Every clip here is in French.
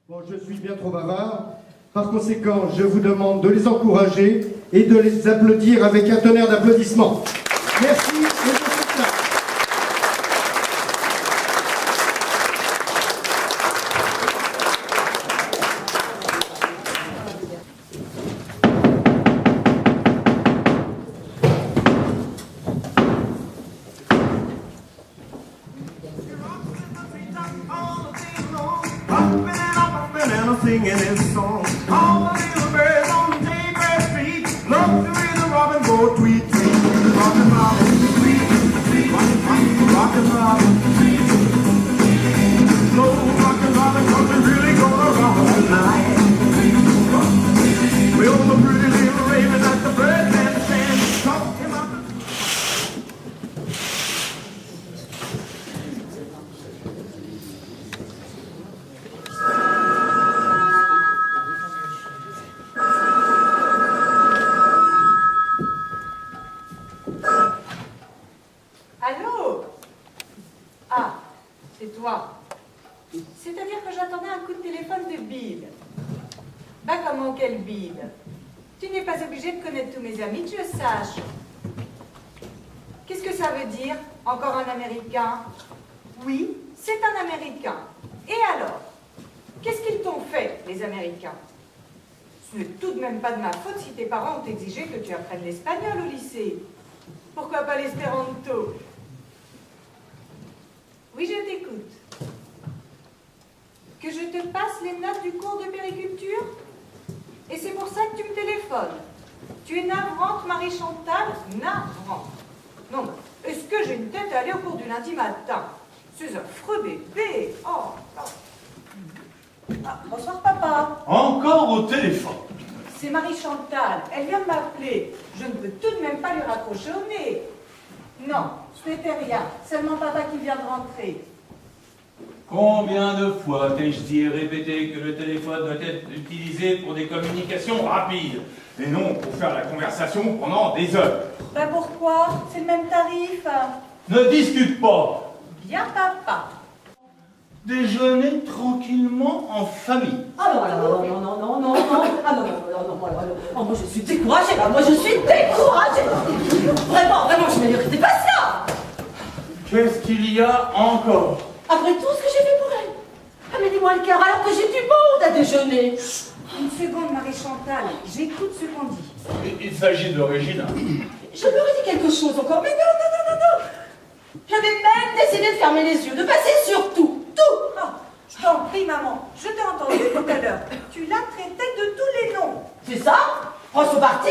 Bon, je suis bien trop bavard. Par conséquent, je vous demande de les encourager et de les applaudir avec un tonnerre d'applaudissements. Merci et je suis là. Singing his song. All the little birds on the daybreak street love to hear the robin go tweet, tweet. Rockin' robin, tweet, tweet. Rockin' robin, tweet. Slow rockin' robin, 'cause we're really gonna rock tonight. Well, the pretty little raven at the birdman stand talking about the... Allô? Ah, c'est toi. C'est-à-dire que j'attendais un coup de téléphone de Bill. Bah comment, quel Bill? Tu n'es pas obligé de connaître tous mes amis, que je sache. Qu'est-ce que ça veut dire? Encore un Américain? Oui, c'est un Américain. Et alors? Qu'est-ce qu'ils t'ont fait, les Américains? Ce n'est tout de même pas de ma faute si tes parents ont exigé que tu apprennes l'espagnol au lycée. Pourquoi pas l'espéranto? Oui, je t'écoute. Que je te passe les notes du cours de périculture? Et c'est pour ça que tu me téléphones. Tu es navrante, Marie-Chantal? Navrante. Non, est-ce que j'ai une tête à aller au cours du lundi matin? Ces affreux bébés. Oh, oh. Ah, bonsoir, papa. Encore au téléphone. C'est Marie-Chantal. Elle vient de m'appeler. Je ne peux tout de même pas lui raccrocher au nez. Non, ce n'était rien. Seulement papa qui vient de rentrer. Combien de fois t'ai-je dit et répété que le téléphone doit être utilisé pour des communications rapides et non pour faire la conversation pendant des heures? Ben pourquoi? C'est le même tarif. Ne discute pas. Bien, papa. Déjeuner tranquillement en famille. Ah non. Ah non. Oh, moi je suis découragée, là. Moi je suis découragée. Vraiment, je mérite pas ça. Qu'est-ce qu'il y a encore? Après tout ce que j'ai fait pour elle. Ah mais dis-moi le cœur, alors que j'ai du monde à déjeuner. Une seconde, Marie-Chantal. J'écoute ce qu'on dit. Il s'agit de Régina. Je leur ai dit quelque chose encore, mais non. J'avais même décidé de fermer les yeux, de passer sur tout. Ah, je t'en prie, maman. Je t'ai entendu tout à l'heure. Tu l'as traité de tous les noms. C'est ça? Prends son parti.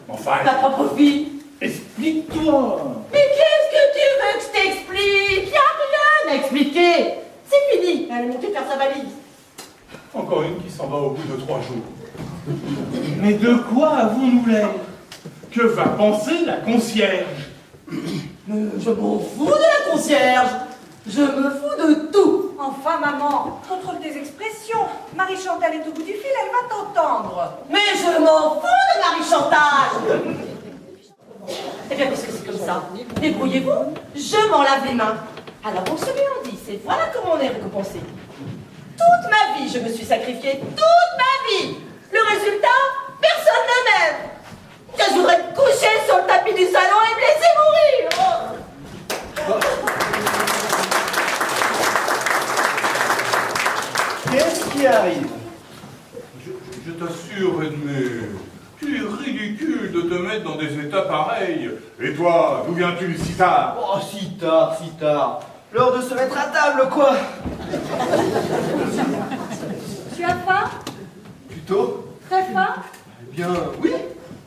Enfin, Ta propre fille. explique-toi. Mais qu'est-ce que tu veux que je t'explique? Y'a rien à expliquer. C'est fini. Elle est montée faire sa valise. Encore une qui s'en va au bout de 3 jours. Mais de quoi avons-nous l'air? Que va penser la concierge? Je m'en fous de la concierge. Je me fous de tout. Enfin, maman, contrôle tes expressions. Marie-Chantal est au bout du fil, elle va t'entendre. Mais je m'en fous de Marie-Chantal. Eh bien, puisque c'est comme ça, débrouillez-vous, je m'en lave les mains. Alors, on se met en 10, et voilà comment on est récompensé. Toute ma vie, je me suis sacrifiée, toute ma vie. Le résultat, personne ne m'aime. Que je voudrais me coucher sur le tapis du salon et me laisser mourir. Qu'est-ce qui arrive? Je t'assure, Edmé, tu es ridicule de te mettre dans des états pareils. Et toi, d'où viens-tu si tard? Oh, si tard. L'heure de se mettre à table, quoi. Tu as faim? Plutôt? Très faim? Eh bien, oui.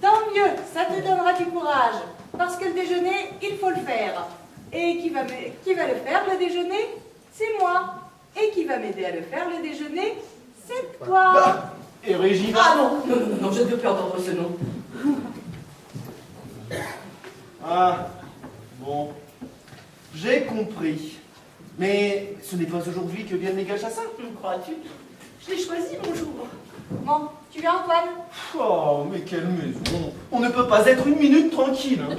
Tant mieux, ça te donnera du courage. Parce que le déjeuner, il faut le faire. Et qui va le faire, le déjeuner? C'est moi. Et qui va m'aider à le faire, le déjeuner? C'est toi. Bah, et Régina? Ah non, je ne veux plus entendre ce nom. Ah, bon. J'ai compris. Mais ce n'est pas aujourd'hui que viennent les Galchassins. Crois-tu? Je l'ai choisi, mon jour. Bon, tu viens, Antoine? Oh, mais quelle maison. On ne peut pas être une minute tranquille. Hein.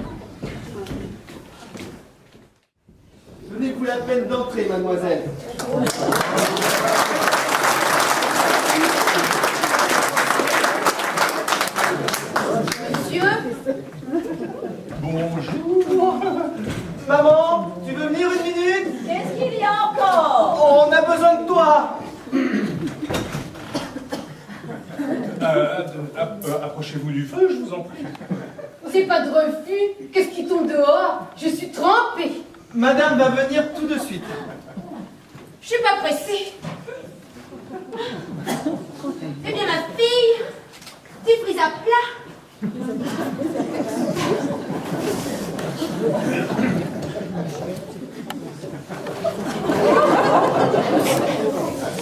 Donnez-vous la peine d'entrer, mademoiselle. monsieur. Bonjour. Maman, tu veux venir une minute? Qu'est-ce qu'il y a encore? On a besoin de toi. Approchez-vous du feu, je vous en prie. C'est pas de refus. Qu'est-ce qui tombe dehors? Je suis trempée. Madame va venir tout de suite. Je suis pas pressée. Eh bien, ma fille, tu frises à plat.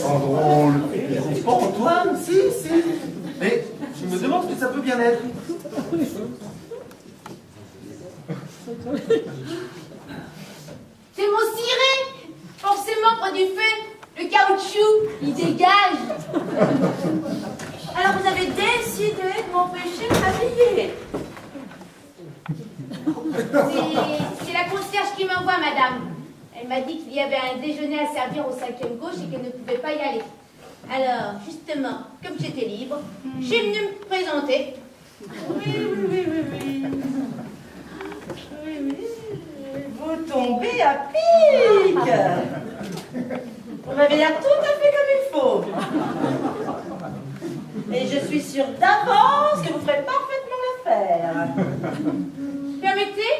Oh, Antoine, si. Mais je me demande ce que ça peut bien être. C'est mon ciré. Forcément, près du feu, le caoutchouc, il dégage. Alors vous avez décidé de m'empêcher de m'habiller. C'est la concierge qui m'envoie, madame. Elle m'a dit qu'il y avait un déjeuner à servir au 5e gauche et qu'elle ne pouvait pas y aller. Alors, justement, comme j'étais libre, je suis venue me présenter. Oui. Vous tombez à pic. Vous m'avez l'air tout à fait comme il faut. Et je suis sûre d'avance que vous ferez parfaitement l'affaire. Permettez?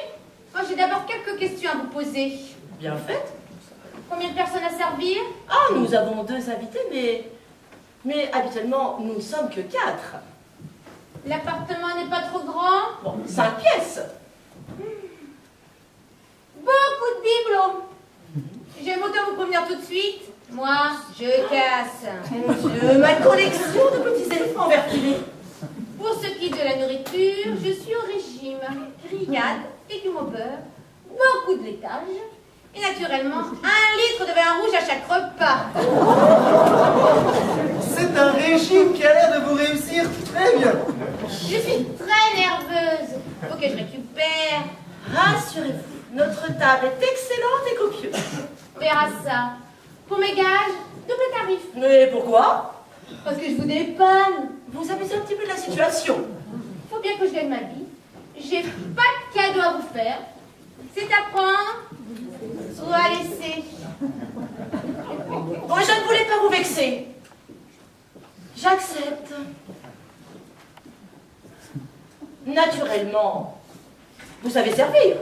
Moi, j'ai d'abord quelques questions à vous poser. Bien fait. Combien de personnes à servir? Ah, nous avons 2 invités, mais habituellement, nous ne sommes que 4. L'appartement n'est pas trop grand? Bon, 5 pièces. Beaucoup de bibelots. J'aime autant vous prévenir tout de suite. Moi, je casse. Mon Dieu, ma collection de petits éléphants verculés. Pour ce qui est de la nourriture, je suis au régime. Grillade, légumes au beurre, beaucoup de laitage et naturellement 1 litre de vin rouge à chaque repas. C'est un régime qui a l'air de vous réussir très bien. Je suis très nerveuse. Faut que je récupère. Rassurez-vous, notre table est excellente et copieuse. On verra ça. Pour mes gages, double tarif. Mais pourquoi? Parce que je vous dépanne. Vous abusez un petit peu de la situation. Faut bien que je gagne ma vie. J'ai pas de cadeau à vous faire. C'est à prendre ou à laisser. Bon, je ne voulais pas vous vexer. J'accepte. Naturellement, vous savez servir.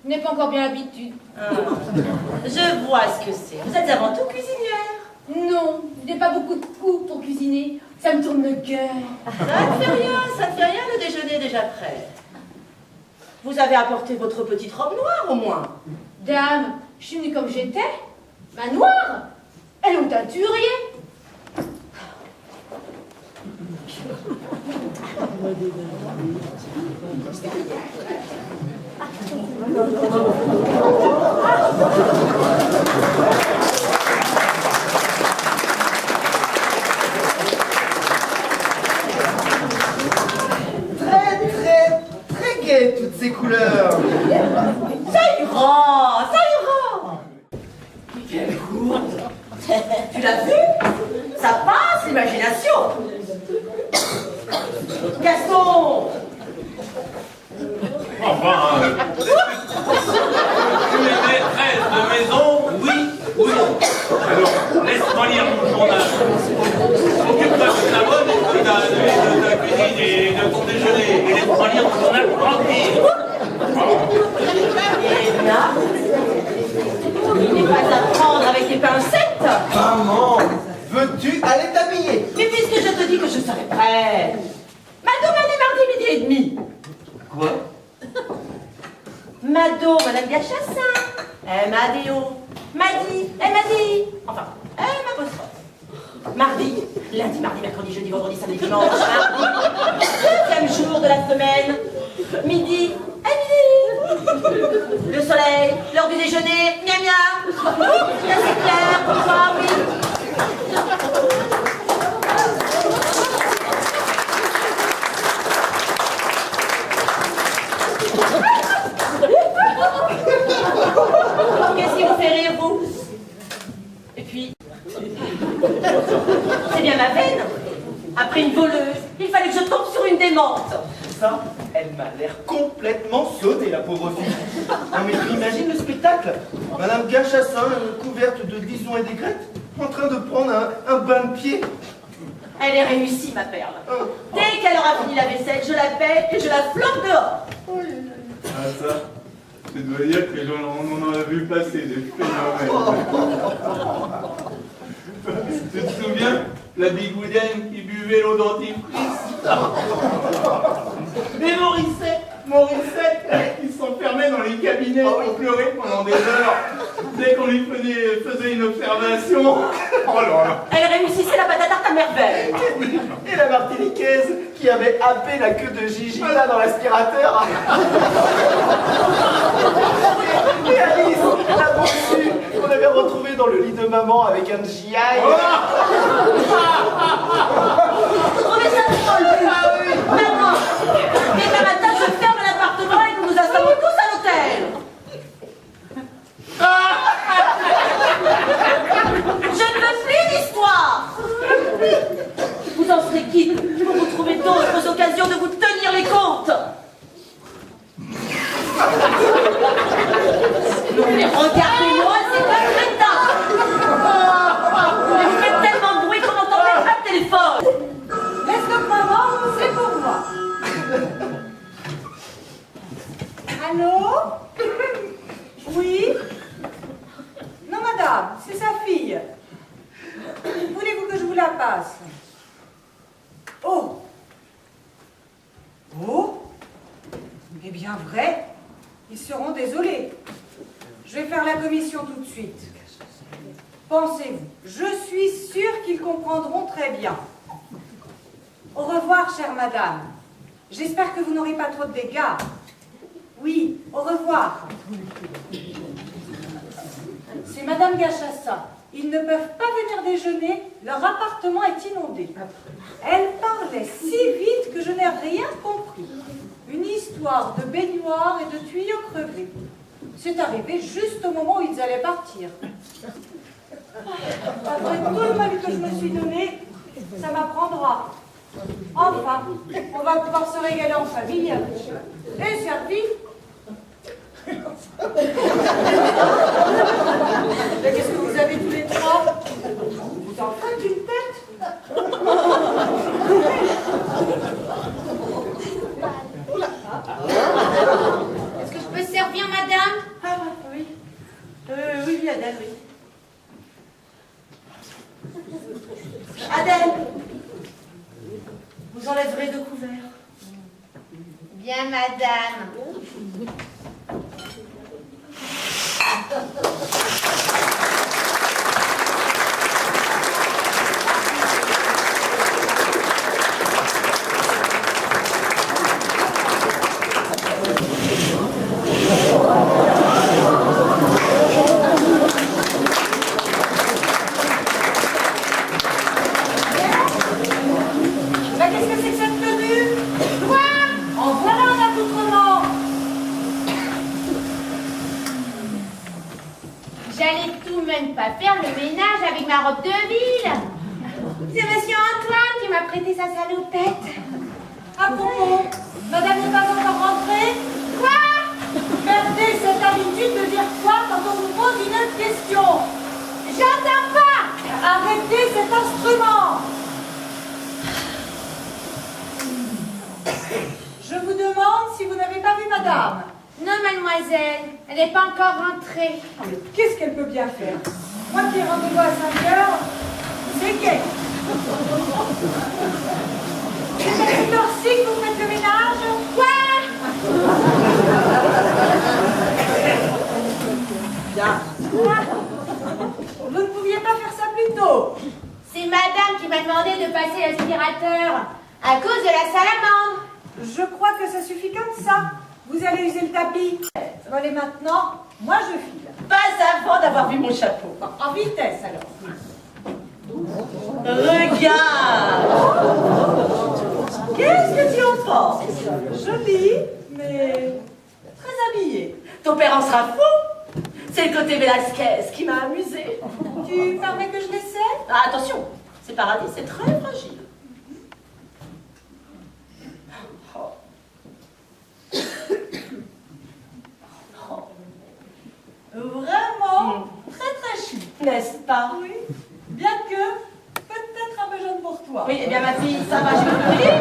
Je n'ai pas encore bien l'habitude. Ah, je vois ce que c'est. Vous êtes avant tout cuisinière. Non, je n'ai pas beaucoup de coups pour cuisiner. Ça me tourne le cœur. Ça ne fait rien, le déjeuner est déjà prêt. Vous avez apporté votre petite robe noire au moins. Dame, je suis venue comme j'étais. Ma noire, elle est au teinturier. Très gai toutes ces couleurs. Ça ira. Quelle courte. Tu l'as vu? Ça passe l'imagination. Gaston. Enfin, tu es maîtresse de maison, oui. Alors, laisse-moi lire mon journal. Occupe-toi de ta bonne et de ta cuisine et de ton déjeuner. Et laisse-moi lire mon journal tranquille. Et là, il n'est pas à prendre avec des pincettes. Maman, veux-tu aller t'habiller? Mais puisque je te dis que je serai prête. Mado m'a dit mardi 12h30. Quoi? Mado, Madame Gachassin. Elle m'a dit. Enfin, elle m'a posé. Mardi, lundi, mardi, mercredi, jeudi, vendredi, samedi, dimanche, mardi. 7e jour de la semaine. Midi, à midi. Le soleil, l'heure du déjeuner, miam miam. C'est assez clair pour toi, oui. Qu'est-ce qui vous fait rire, vous? Et puis, c'est bien ma veine. Après une voleuse, il fallait que je tombe sur une démente. ça, elle m'a l'air complètement sautée, la pauvre fille. Non mais tu imagines le spectacle? Madame Gachassin, couverte de grisons et d'aigrettes, en train de prendre un bain de pied. Elle est réussie, ma perle. Dès qu'elle aura fini la vaisselle, je la paie et je la flotte dehors. Ah ça, je dois dire que on en a vu passer des phénomènes. Tu te souviens, la bigoudaine qui buvait l'eau dentifrice? Et Morissette, qui s'enfermait dans les cabinets pour pleurer pendant des heures, dès qu'on lui faisait une observation. Oh là là. Elle réussissait la pâte à tarte à merveille. Et la martiniquaise qui avait happé la queue de Gigita dans l'aspirateur. Et Alice, la bossue, qu'on avait retrouvée dans le lit de maman avec un GI. Trouvez ça drôle. Maintenant, demain matin, je ferme l'appartement et nous nous installons tous à l'hôtel. Je ne veux plus d'histoire. Vous en serez quitte pour vous trouver d'autres occasions de vous tenir les comptes. Non mais regardez-moi, c'est pas crétin. Mais vous faites tellement de bruit qu'on n'entend même pas le téléphone. Laisse donc maman, c'est pour moi. Allô? Oui? Non, madame, c'est sa fille. Voulez-vous que je vous la passe? Oh! Oh? Eh bien, vrai. Ils seront désolés. Je vais faire la commission tout de suite. Pensez-vous, je suis sûre qu'ils comprendront très bien. Au revoir, chère madame. J'espère que vous n'aurez pas trop de dégâts. Oui, au revoir. C'est madame Gachassin. Ils ne peuvent pas venir déjeuner, leur appartement est inondé. Elle parlait si vite que je n'ai rien compris. Une histoire de baignoire et de tuyaux crevés. C'est arrivé juste au moment où ils allaient partir. Après tout le mal que je me suis donné, ça m'apprendra. Enfin, on va pouvoir se régaler en famille. Et servi. Mais qu'est-ce que vous avez tous les trois? Vous en faites une tête? Est-ce que je peux servir, madame? Ah oui. Oui, Adèle, oui. Adèle, vous enlèverez deux couverts. Bien, madame. Qu'est-ce que c'est que cette tenue? Quoi? En voilà un accoutrement. J'allais tout de même pas faire le ménage avec ma robe de ville. C'est monsieur Antoine qui m'a prêté sa salopette. À propos, madame n'est pas encore rentrée? Quoi? Perdez cette habitude de dire quoi quand on vous pose une autre question. J'entends pas. Arrêtez cet instrument. Je vous demande si vous n'avez pas vu madame. Non, mademoiselle, elle n'est pas encore rentrée. Mais qu'est-ce qu'elle peut bien faire? Moi qui ai rendez-vous à 5 heures, c'est gay. C'est à cette heure-ci que vous faites le ménage? Quoi? Bien. Vous ne pouviez pas faire ça plus tôt. C'est madame qui m'a demandé de passer l'aspirateur à cause de la salamandre. Je crois que ça suffit comme ça. Vous allez user le tapis. Bon, allez maintenant, moi je file. Pas avant d'avoir vu mon chapeau. Bon, en vitesse alors. Regarde! Qu'est-ce que tu en penses? Joli, mais très habillé. Ton père en sera fou. C'est le côté Velasquez qui m'a amusé. Tu permets que je l'essaie? Ah, attention, c'est paradis, c'est très fragile. Oh, pas? Oui. Bien que, peut-être un peu jeune pour toi. Oui, eh bien ma fille, ça va, je vais vous dire.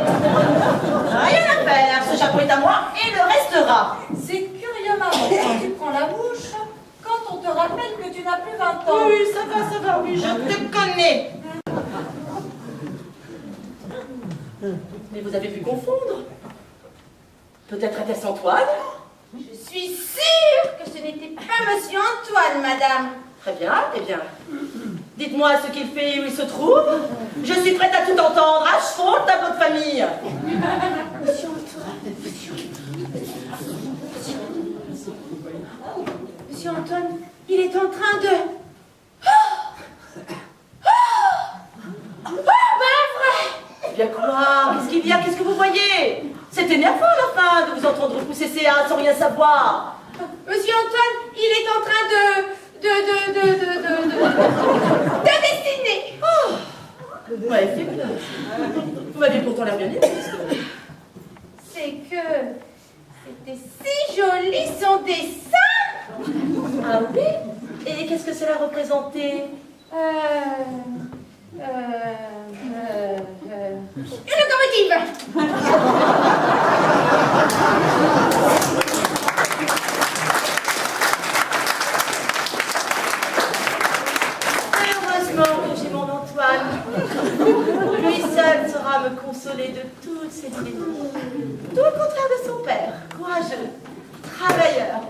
Rien à faire, ce chapeau est à moi et le restera. C'est curieux, maman, quand tu prends la bouche, quand on te rappelle que tu n'as plus 20 ans. Oui, ça va, oui, je te connais. Mais vous avez pu confondre. Peut-être était-ce Antoine? Je suis sûre que ce n'était pas Monsieur Antoine, madame. Très bien, eh bien. Dites-moi ce qu'il fait et où il se trouve. Je suis prête à tout entendre. À cheval, tableau de famille. Monsieur Antoine. Monsieur Antoine, il est en train de... Eh bien quoi? Qu'est-ce qu'il y a? Qu'est-ce que vous voyez? C'est énervant, enfin, de vous entendre pousser CA sans rien savoir. Monsieur Antoine, il est en train de dessiner. Ouais, faible. Vous m'avez pourtant l'air bien aimé. C'est que c'était si joli son dessin. Ah oui? Et qu'est-ce que cela représentait? Une locomotive. Heureusement que j'ai mon Antoine. Lui seul saura me consoler de toutes ses tristesses. Tout le contraire de son père. Courageux, travailleur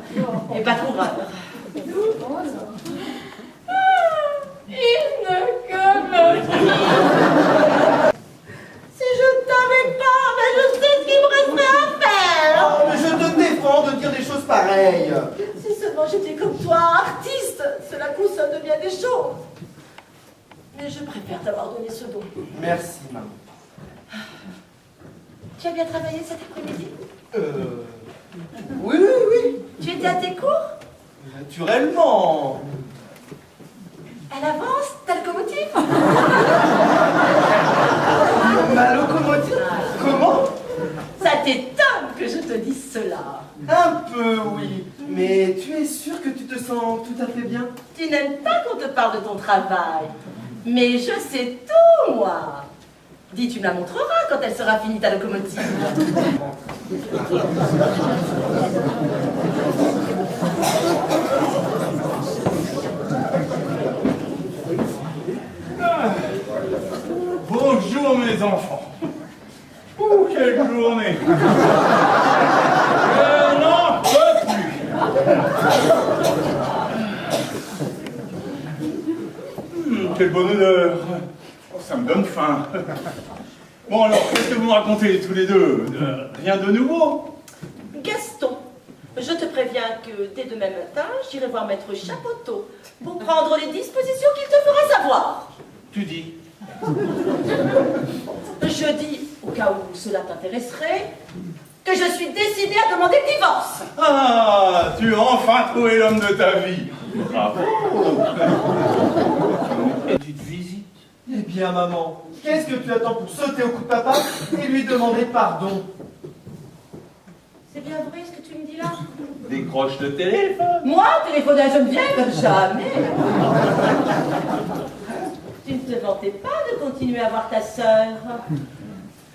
et pas coureur. Une locomotive. Si je ne t'avais pas, mais je sais ce qu'il me resterait à faire. Oh, mais je te défends de dire des choses pareilles. Si seulement j'étais comme toi, artiste, cela console de bien des choses. Mais je préfère t'avoir donné ce don. Merci, maman. Tu as bien travaillé cet après-midi? Oui. Tu étais à tes cours? Naturellement. Elle avance, ta locomotive? Ma locomotive. Comment? Ça t'étonne que je te dise cela. Un peu, oui. Mais tu es sûr que tu te sens tout à fait bien? Tu n'aimes pas qu'on te parle de ton travail. Mais je sais tout, moi. Dis, tu me la montreras quand elle sera finie, ta locomotive. Bonjour mes enfants. Ouh, quelle journée. Je n'en peux plus. Quelle bonne odeur. Oh, ça me donne faim. Bon alors, qu'est-ce que vous me racontez tous les deux? Rien de nouveau? Gaston, je te préviens que dès demain matin, j'irai voir Maître Chapoteau pour prendre les dispositions qu'il te fera savoir. Tu dis? Je dis, au cas où cela t'intéresserait, que je suis décidée à demander le divorce. Ah, tu as enfin trouvé l'homme de ta vie. Bravo. Petite visite. Eh bien, maman, qu'est-ce que tu attends pour sauter au cou de papa et lui demander pardon? C'est bien vrai ce que tu me dis là? Décroche le téléphone. Moi, téléphoner à Geneviève? Jamais. Tu ne te vantais pas de continuer à voir ta sœur?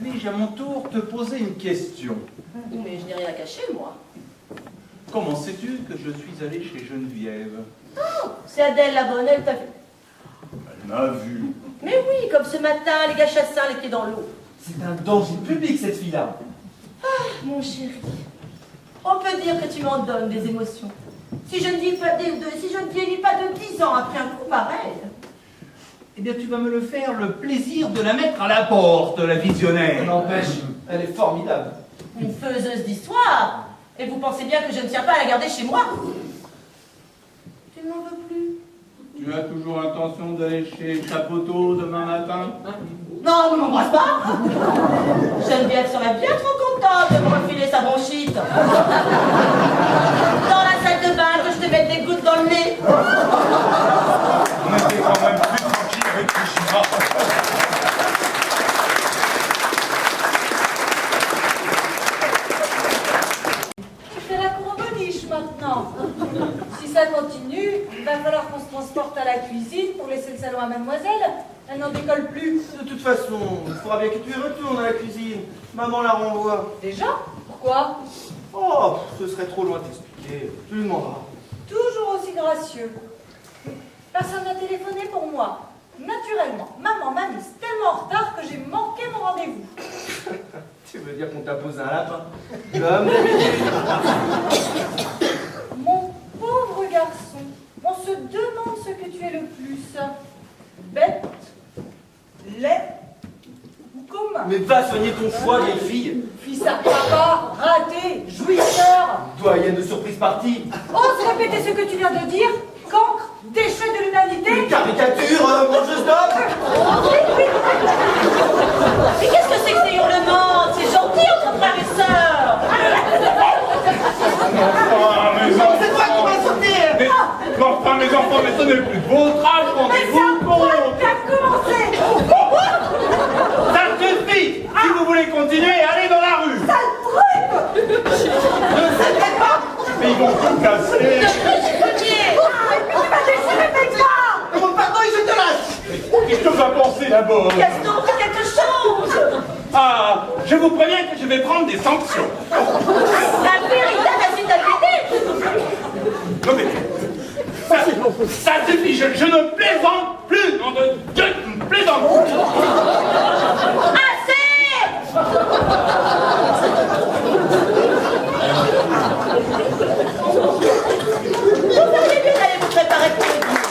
Puis-je à mon tour te poser une question? Mais je n'ai rien à cacher, moi. Comment sais-tu que je suis allé chez Geneviève? Oh, c'est Adèle la bonne, elle t'a vu. Elle m'a vu. Mais oui, comme ce matin, les gars chassins, les pieds dans l'eau. C'est un danger public, cette fille-là. Ah, mon chéri, on peut dire que tu m'en donnes des émotions. Si je ne vieillis pas de 10 ans après un coup pareil. Eh bien, tu vas me le faire le plaisir de la mettre à la porte, la visionnaire. N'empêche, elle est formidable. Une faiseuse d'histoire. Et vous pensez bien que je ne tiens pas à la garder chez moi? Tu ne m'en veux plus? Tu as toujours intention d'aller chez Chapoteau demain matin? Non, ne m'embrasse pas. Geneviève serait bien trop contente de me refiler sa bronchite. Dans la salle de bain, que je te mette des gouttes dans le nez. On était quand même plus tranquille avec Fushima. C'est la cour au boniche maintenant. Si ça continue, il va falloir qu'on se transporte à la cuisine pour laisser le salon à mademoiselle. Elle n'en décolle plus. De toute façon, il faudra bien que tu y retournes à la cuisine. Maman la renvoie. Déjà? Pourquoi? Oh, ce serait trop loin de t'expliquer. Tu lui demanderas. Toujours aussi gracieux. Personne n'a téléphoné pour moi. Naturellement, maman m'a mise tellement en retard que j'ai manqué mon rendez-vous. Tu veux dire qu'on t'a posé un lapin? Comme d'habitude. Mon pauvre garçon, on se demande ce que tu es le plus. Bête, laid ou commun? Mais va soigner ton foie, vieille fille. Fils à papa, raté, jouisseur. Doyenne de surprise partie. Ose répéter ce que tu viens de dire. Cancre, déchet de l'humanité. Une caricature, mangeuse d'hommes. Mais qu'est-ce que c'est que ces hurlements? C'est gentil entre frères et sœurs. C'est toi qui m'as sauté. Enfin, mes enfants, mais ce n'est plus de votre âge, rendez-vous compte. T'as commencé. Ça suffit. Si vous voulez continuer, allez dans la rue. Sale brute. Ne s'inquiète pas. Mais ils vont tout casser. Tu m'as déchiré mes gars. Comment pardon, et je te lâche. Qu'est-ce que va penser d'abord? Gaston, fais quelque chose. Ah, je vous préviens que je vais prendre des sanctions. La véritable incitabilité. Non mais... Ça suffit, je ne plaisante plus, nom de Dieu, je ne plaisante plus. Assez. Vous feriez bien d'aller vous préparer pour le dîner.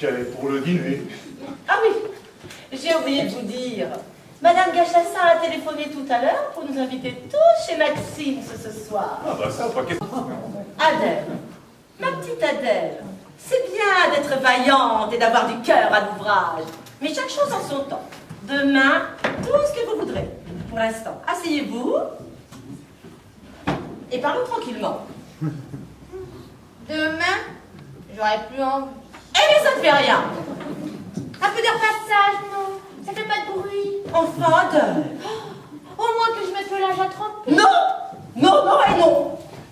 J'allais pour le dîner. Ah oui, j'ai oublié de vous dire. Madame Gachassin a téléphoné tout à l'heure pour nous inviter tous chez Maxime ce soir. Ah bah ça, pas question. Adèle, ma petite Adèle, c'est bien d'être vaillante et d'avoir du cœur à l'ouvrage. Mais chaque chose en son temps. Demain, tout ce que vous voudrez. Pour l'instant, asseyez-vous et parlons tranquillement. Demain, j'aurai plus envie. Eh bien, ça ne fait rien. Un peu de repassage, non? Ça fait pas de bruit. Enfin, Adèle. Au moins que je mette le linge à tremper. Non. Non, non et non.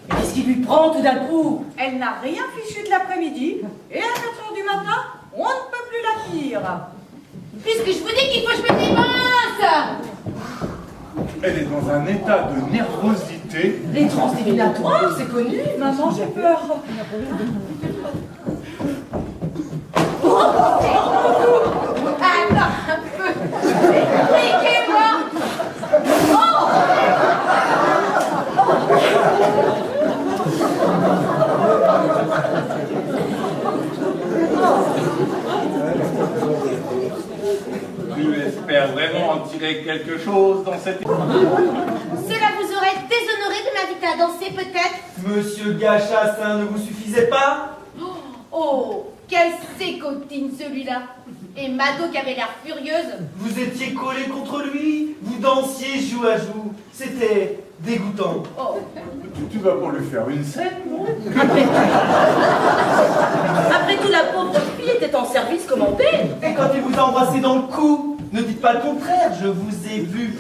Mais qu'est-ce qui lui prend tout d'un coup? Elle n'a rien fichu de l'après-midi. Et à 4h du matin, on ne peut plus la lire. Puisque je vous dis qu'il faut que je me démasse. Elle est dans un état de nervosité. Les transdéminatoires, c'est connu. Maman, j'ai peur. Attends un peu. Expliquez-moi. Tu espères vraiment en tirer quelque chose dans cette... Cela vous aurait déshonoré de m'inviter à danser, peut-être? Monsieur Gachassin ne vous suffisait pas? Oh, quelle sécotine celui-là. Et Mado qui avait l'air furieuse. Vous étiez collé contre lui, vous dansiez joue à joue. C'était dégoûtant. Oh. Tu vas pour lui faire une scène, non? Après tout, la pauvre fille était en service commandé. Et quand il vous a embrassé dans le cou, ne dites pas le contraire, je vous ai vu.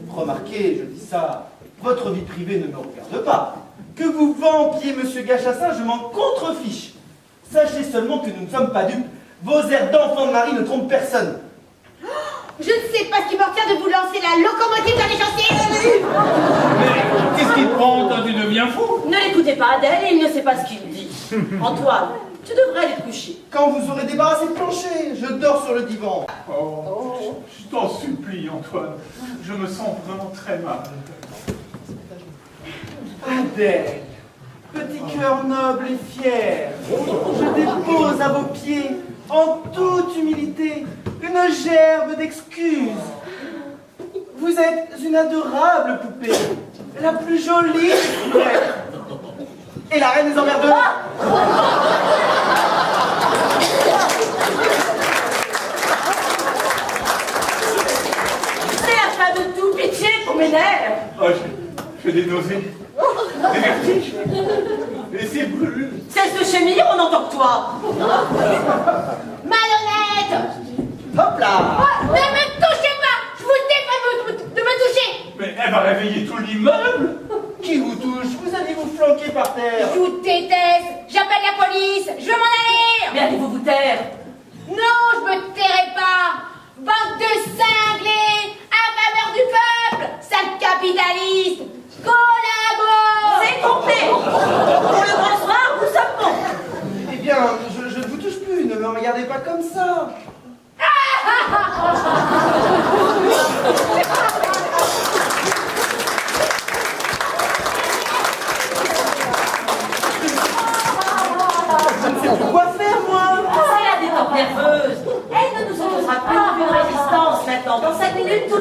Remarquez, je dis ça, votre vie privée ne me regarde pas. Que vous vampiez Monsieur Gachassin, je m'en contrefiche. Sachez seulement que nous ne sommes pas dupes. Vos airs d'enfant de mari ne trompent personne. Je ne sais pas ce qui me retient de vous lancer la locomotive dans les chantiers. Mais qu'est-ce qui te prend? Toi, tu deviens fou? Ne l'écoutez pas, Adèle, il ne sait pas ce qu'il dit. Antoine, tu devrais aller te coucher. Quand vous aurez débarrassé le plancher, je dors sur le divan. Oh, je t'en supplie, Antoine. Je me sens vraiment très mal. Adèle, petit cœur noble et fier, je dépose à vos pieds, en toute humilité, une gerbe d'excuses. Vous êtes une adorable poupée, la plus jolie des poupées. Et la reine des emmerdeurs. C'est la fin de tout, pitié pour mes nerfs. Oh, j'ai des nausées, des vertiges, et c'est brûle. Cesse de chémir, on n'entend que toi. Malhonnête. Hop là. Oh, ne me touchez pas. Je vous dis pas de me toucher. Mais elle va réveiller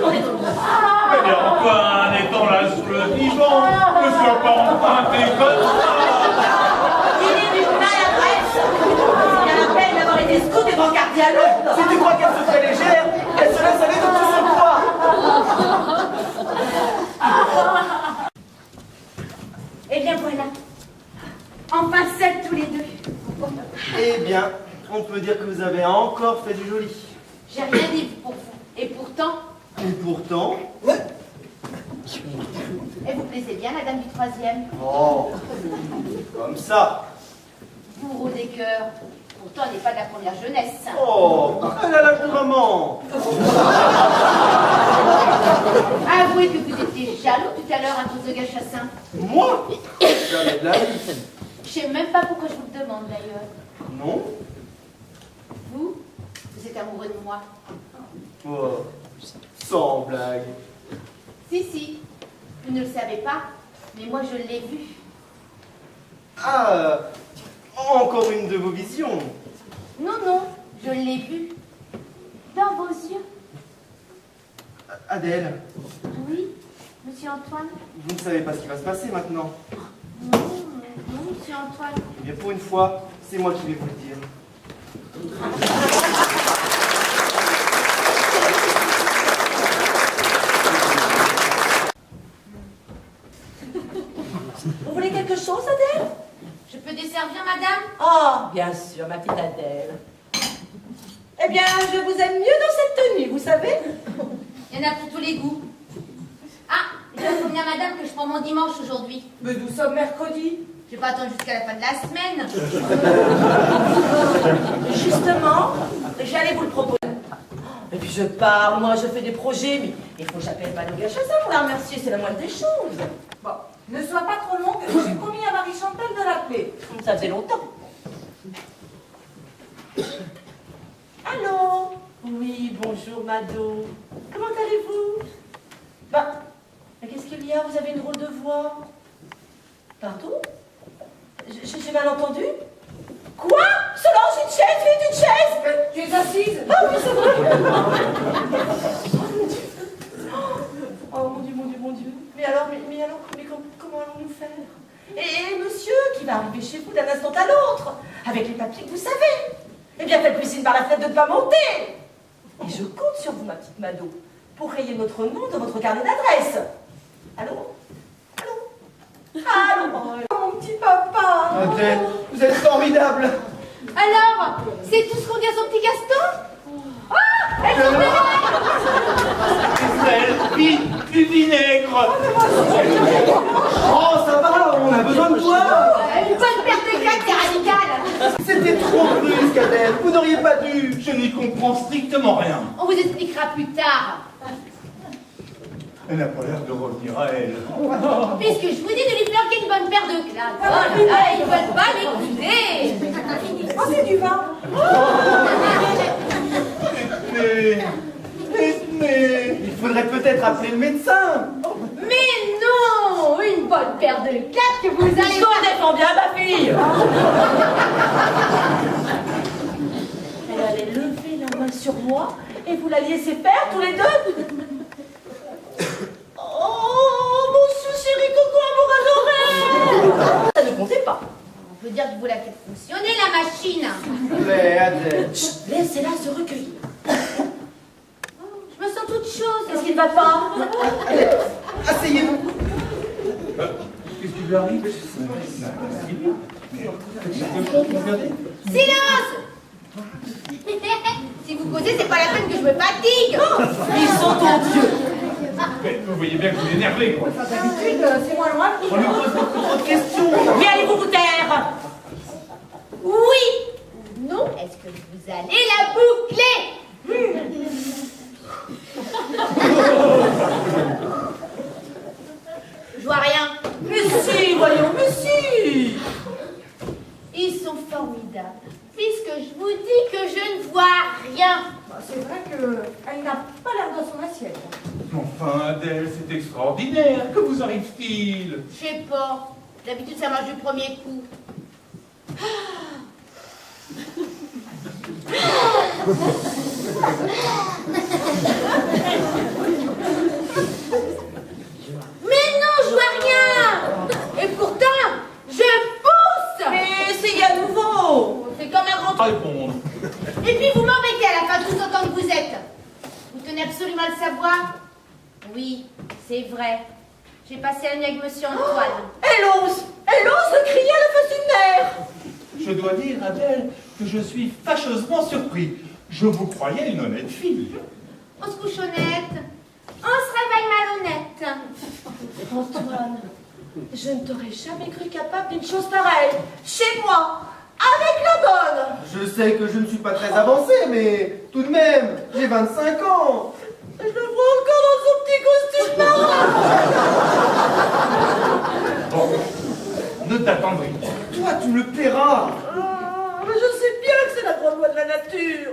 seconde et tout. Mais bien, Antoine, étant là sous le divan, ne sois pas emprunté comme ça. Il est d'une maladresse. Il a la peine d'avoir été scout et brancardier à Londres. Si tu crois qu'elle se fait légère, elle se laisse aller de tout son poids. Eh bien voilà. Enfin seuls tous les deux. Eh bien, on peut dire que vous avez encore fait du joli. J'ai rien dit pour vous. Et pourtant, Et pourtant... et vous plaisez bien la dame du troisième. Oh, comme ça. Bourreau des cœurs. Pourtant elle n'est pas de la première jeunesse. Oh, elle a l'âge de maman. Avouez que vous étiez jaloux tout à l'heure à cause de Gachassin. Moi, jamais de la vie. Je sais même pas pourquoi je vous le demande d'ailleurs. Non? Vous êtes amoureux de moi. Oh, sans blague. Si, vous ne le savez pas, mais moi je l'ai vu. Ah, encore une de vos visions. Non, je l'ai vu. Dans vos yeux. Adèle, Oui, monsieur Antoine. vous ne savez pas ce qui va se passer maintenant. Non, monsieur Antoine. Eh bien, pour une fois, c'est moi qui vais vous le dire. Vous voulez quelque chose, Adèle? Je peux desservir, madame? Ah, bien sûr, ma petite Adèle. Eh bien, je vous aime mieux dans cette tenue, vous savez? Il y en a pour tous les goûts. Ah, je dois prévenir madame que je prends mon dimanche aujourd'hui. Mais nous sommes mercredi. Je vais pas attendre jusqu'à la fin de la semaine. Justement, j'allais vous le proposer. Et puis je pars, moi je fais des projets, mais il faut que j'appelle Madame Gachassin pour la remercier, c'est la moindre des choses. Bon, ne sois pas trop long, que j'ai promis à Marie-Chantal de l'appeler. Ça faisait longtemps. Allô? Oui, bonjour Mado. Comment allez-vous? Mais qu'est-ce qu'il y a? Vous avez une drôle de voix. Pardon? J'ai mal entendu? Quoi? Solange, une chaise, vite, une chaise! Tu es assise? Ah oui, c'est vrai! Oh mon Dieu, mon Dieu, mon Dieu. Mais alors, comment allons-nous faire? Et monsieur qui va arriver chez vous d'un instant à l'autre, avec les papiers que vous savez. Eh bien, faites cuisine par la fenêtre de ne pas monter. Et je compte sur vous, ma petite Mado, pour rayer notre nom de votre carnet d'adresse. Allô? Allô? Allô? Oh, mon petit papa! Adèle, vous êtes formidable. Alors, c'est tout ce qu'on dit à son petit Gaston? Ah, elle s'en fait Israël, vite, du vinaigre. Oh, ça va, on a besoin de toi. une bonne perte de claque, c'est radical. C'était trop brusque, Adèle. Vous n'auriez pas dû. Je n'y comprends strictement rien. On vous expliquera plus tard. Elle n'a pas l'air de revenir à elle. Puisque je vous dis de lui planquer une bonne paire de claques. Oh là là, ils veulent pas l'écouter. Oh, c'est du vin. Mais... Il faudrait peut-être appeler le médecin. Mais non, une bonne paire de claques que vous allez... Je vous défends bien, ma fille! Elle allait lever la main sur moi et vous la laissez faire tous les deux? Oh, mon chou chéri, coco, amour adoré! Ça ne comptait pas. On peut dire que vous la faites fonctionner, la machine. Mais Adèle. Chut, laissez-la se recueillir. Je me sens toute chose. Qu'est-ce qui ne va pas? Asseyez-vous. Qu'est-ce qui lui arrive? Silence. Si vous causez, c'est pas la peine que je me fatigue. Ils sont odieux. Mais vous voyez bien que vous l'énervez, quoi. D'habitude, c'est moins loin. On lui pose beaucoup trop de questions. Mais allez-vous vous taire? Oui. Non. Est-ce que vous allez la boucler? Je vois rien. Mais si, voyons, mais si! Ils sont formidables. Puisque je vous dis que je ne vois rien. C'est vrai qu'elle n'a pas l'air dans son assiette. Enfin, Adèle, c'est extraordinaire. Que vous arrive-t-il? Je sais pas. D'habitude, ça marche du premier coup. tenais absolument à le savoir. Oui, c'est vrai. J'ai passé la nuit avec monsieur Antoine. Elle ose le crier à la face d'une mère. Je dois dire, Adèle, que je suis fâcheusement surpris. Je vous croyais une honnête fille. On se couche honnête. On se réveille malhonnête. Antoine, je ne t'aurais jamais cru capable d'une chose pareille. Chez moi, avec la bonne. Je sais que je ne suis pas très avancé, mais tout de même, j'ai 25 ans. Je le vois encore dans son petit costume marron. Bon, ne t'attendris pas. Toi, tu me paieras. Mais je sais bien que c'est la grande loi de la nature.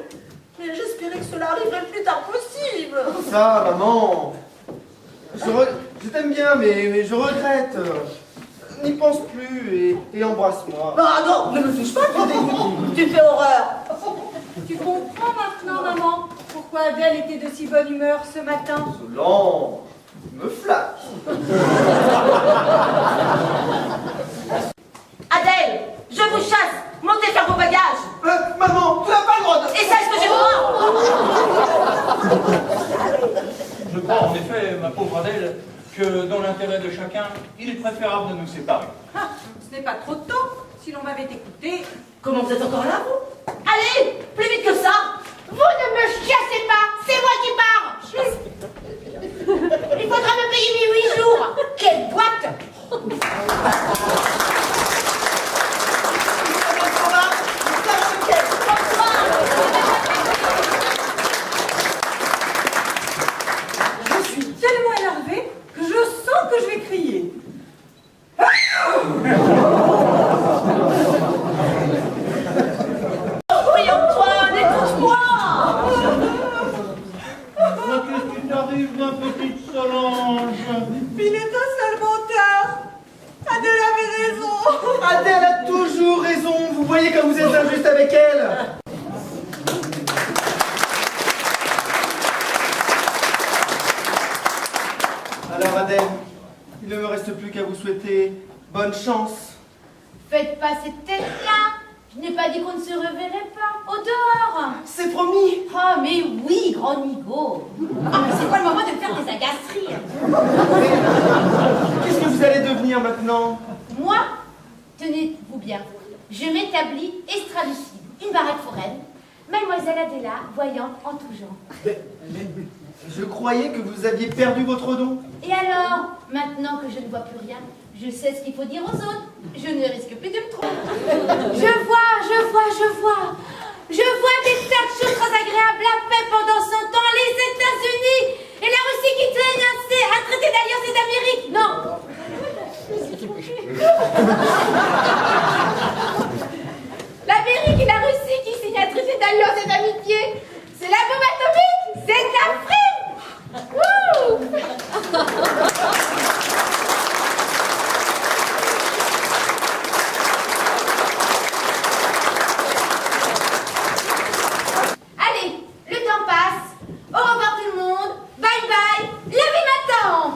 Mais j'espérais que cela arriverait le plus tard possible. Ça, maman. Je t'aime bien, mais je regrette. N'y pense plus et embrasse-moi. Ah non, ne me touche pas, tu fais horreur. Tu comprends maintenant, maman, pourquoi Adèle était de si bonne humeur ce matin? Solange, tu me flattes. Adèle, je vous chasse. Montez faire vos bagages. Maman, tu n'as pas le droit de... Et sache que j'ai le droit. Je crois en effet, ma pauvre Adèle, que dans l'intérêt de chacun, il est préférable de nous séparer. Ah, ce n'est pas trop tôt. Si l'on m'avait écouté, Comment vous êtes encore là, vous? Allez, plus vite que ça. Vous ne me chassez pas, c'est moi qui pars. Il faudra me payer mes 8 jours. Quelle boîte! je suis tellement énervée que je sens que je vais crier. Oui, Antoine, écoute-moi. Qu'est-ce qui t'arrive, ma petite Solange? Il est tellement tard. Adèle avait raison. Adèle a toujours raison. Vous voyez comme vous êtes injuste avec elle. Alors, Adèle, il ne me reste plus qu'à vous souhaiter bonne chance. Faites pas cette tête-là. Je n'ai pas dit qu'on ne se reverrait pas. Au dehors. C'est promis. Oh, mais oui, grand nigo. Ah, mais c'est pas le moment de me faire des agaceries. Qu'est-ce que vous allez devenir maintenant? Moi, tenez-vous bien, je m'établis extra-lucide, une barrette foraine, mademoiselle Adéla, voyante en tout genre. Je croyais que vous aviez perdu votre don. Et alors, maintenant que je ne vois plus rien, je sais ce qu'il faut dire aux autres. Je ne risque plus de me tromper. Je vois des tas de choses très agréables à faire pendant son temps. Les États-Unis et la Russie qui tiennent un traité d'alliance d'Amérique. Non. L'Amérique et la Russie qui signent un traité d'alliance et d'amitié. C'est la bombe atomique. C'est la frime. Wouh. Allez, le temps passe. Au revoir tout le monde. Bye bye. Lavez ma tente.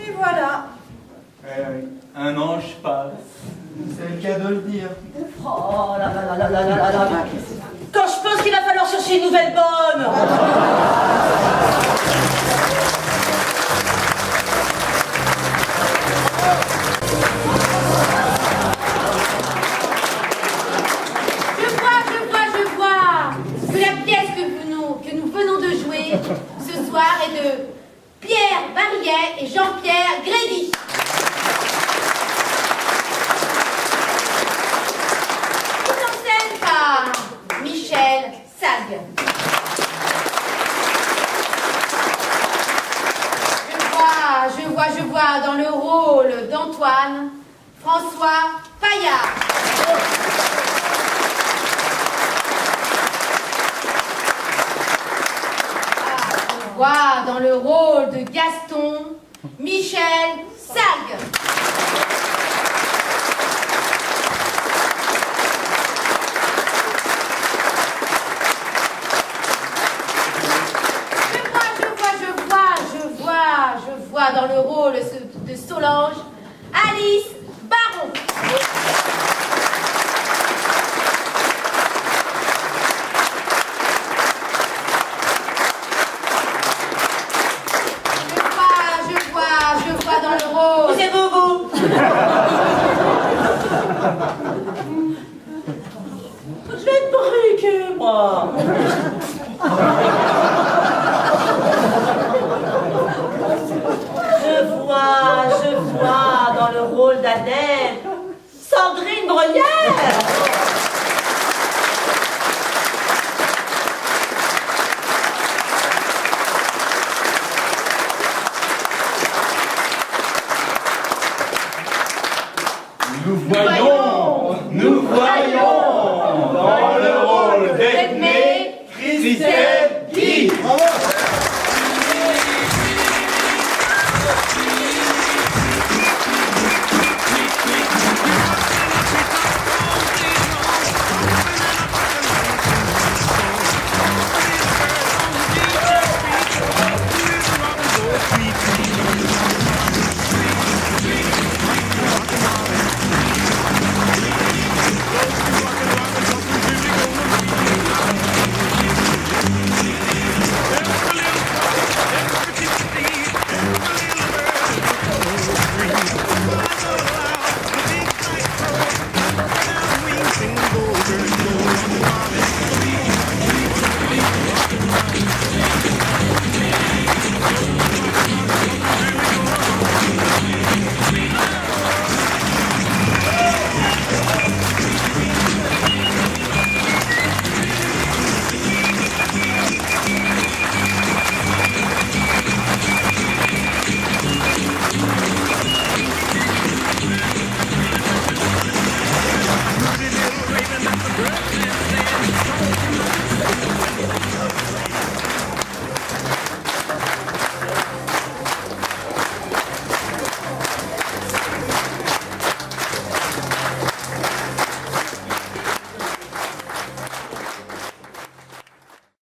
Et voilà. Un ange passe. C'est le cas de le dire. Oh là là là là là là là. Quand je pense qu'il va falloir chercher une nouvelle bonne. Je vois que la pièce que nous venons de jouer ce soir est de Pierre Barillet et Jean-Pierre Grédy. Mise en scène par Michel Sag. Je vois dans le rôle d'Antoine, François Paillard. Je vois dans le rôle de Gaston, Michel Sag. dans le rôle de Solange, Alice Baron. Je vois dans le rôle. C'est vous. Je vais te briquer, moi. Je vois dans le rôle d'Adèle Sandrine Bruyère. Nous voyons dans le rôle d'Edmé Christelle Guy. Bravo.